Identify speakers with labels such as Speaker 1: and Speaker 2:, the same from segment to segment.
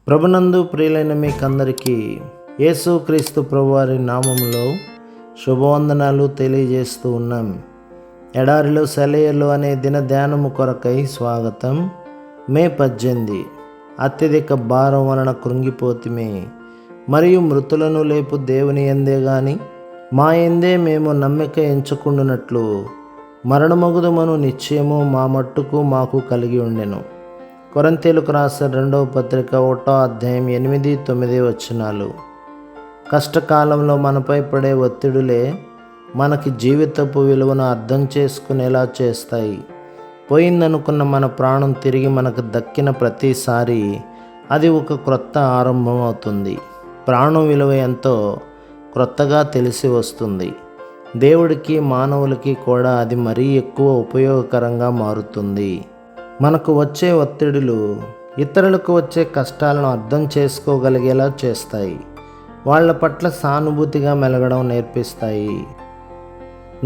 Speaker 1: ప్రభునందు ప్రియులైన మీకందరికీ యేసుక్రీస్తు ప్రభువారి నామములో శుభవందనాలు తెలియజేస్తూ ఉన్నాం. ఎడారిలో సెలయలు అనే దిన ధ్యానము కొరకై స్వాగతం. మే 18. అత్యధిక భారం వలన కృంగిపోతిమి, మరియు మృతులను లేపు దేవుని యందే గాని మా యందే మేము నమ్మిక ఎంచుకుండునట్లు మరణమగుదమను నిశ్చయము మా మట్టుకు మాకు కలిగి ఉండెను. కొరింథీయులకు రాసిన 2వ పత్రిక 1వ అధ్యాయం 8-9 వచనాలు. కష్టకాలంలో మనపై పడే ఒత్తిడులే మనకి జీవితపు విలువను అర్థం చేసుకునేలా చేస్తాయి. పోయిందనుకున్న మన ప్రాణం తిరిగి మనకు దక్కిన ప్రతిసారి అది ఒక క్రొత్త ఆరంభం అవుతుంది. ప్రాణం విలువ ఎంతో క్రొత్తగా తెలిసి వస్తుంది. దేవుడికి మానవులకి కూడా అది మరీ ఎక్కువ ఉపయోగకరంగా మారుతుంది. మనకు వచ్చే ఒత్తిడులు ఇతరులకు వచ్చే కష్టాలను అర్థం చేసుకోగలిగేలా చేస్తాయి. వాళ్ళ పట్ల సానుభూతిగా మెలగడం నేర్పిస్తాయి.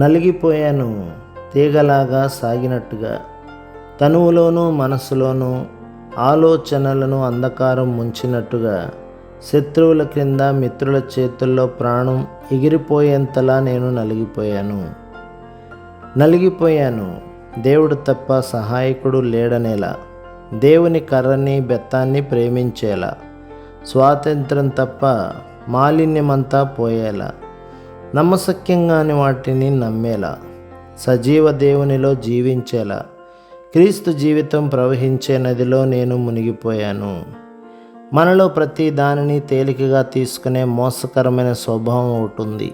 Speaker 1: నలిగిపోయాను తీగలాగా సాగినట్టుగా తనువులోనూ మనసులోనూ ఆలోచనలను అంధకారం ముంచినట్టుగా శత్రువుల క్రింద మిత్రుల చేతుల్లో ప్రాణం ఎగిరిపోయేంతలా నేను నలిగిపోయాను. దేవుడు తప్ప సహాయకుడు లేడనేలా, దేవుని కర్రని బెత్తాన్ని ప్రేమించేలా, స్వాతంత్రం తప్ప మాలిన్యమంతా పోయేలా, నమ్మశక్యంగాని వాటిని నమ్మేలా, సజీవ దేవునిలో జీవించేలా, క్రీస్తు జీవితం ప్రవహించే నదిలో నేను మునిగిపోయాను. మనలో ప్రతి దానిని తేలికగా తీసుకునే మోసకరమైన స్వభావం ఒకటి ఉంది.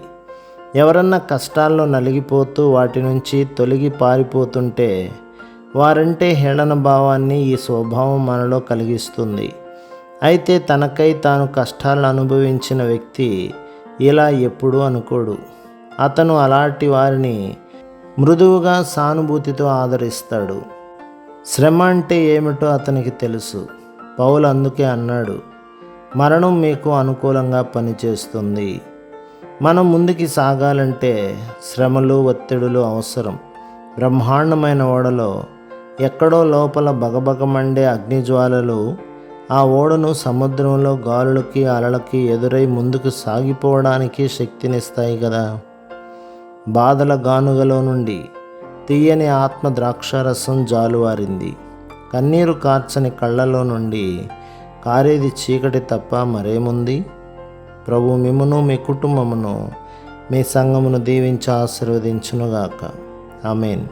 Speaker 1: ఎవరన్నా కష్టాల్లో నలిగిపోతూ వాటి నుంచి తొలగి పారిపోతుంటే వారంటే హేళన భావాన్ని ఈ స్వభావం మనలో కలిగిస్తుంది. అయితే తనకై తాను కష్టాలను అనుభవించిన వ్యక్తి ఇలా ఎప్పుడూ అనుకోడు. అతను అలాంటి వారిని మృదువుగా సానుభూతితో ఆదరిస్తాడు. శ్రమ అంటే ఏమిటో అతనికి తెలుసు. పౌలు అందుకే అన్నాడు, మరణం మీకు అనుకూలంగా పనిచేస్తుంది. మనం ముందుకి సాగాలంటే శ్రమలు ఒత్తిడులు అవసరం. బ్రహ్మాండమైన ఓడలో ఎక్కడో లోపల బగబగమండే అగ్నిజ్వాలలు ఆ ఓడను సముద్రంలో గాలులకి అలలకి ఎదురై ముందుకు సాగిపోవడానికి శక్తినిస్తాయి కదా. బాధల గానుగలో నుండి తీయని ఆత్మ ద్రాక్షారసం జాలువారింది. కన్నీరు కార్చని కళ్ళలో నుండి కారేది చీకటి తప్ప మరేముంది? ప్రభు మిమ్మును మీ కుటుంబమును మీ సంఘమును దీవించి ఆశీర్వదించునుగాక. ఆమేన్.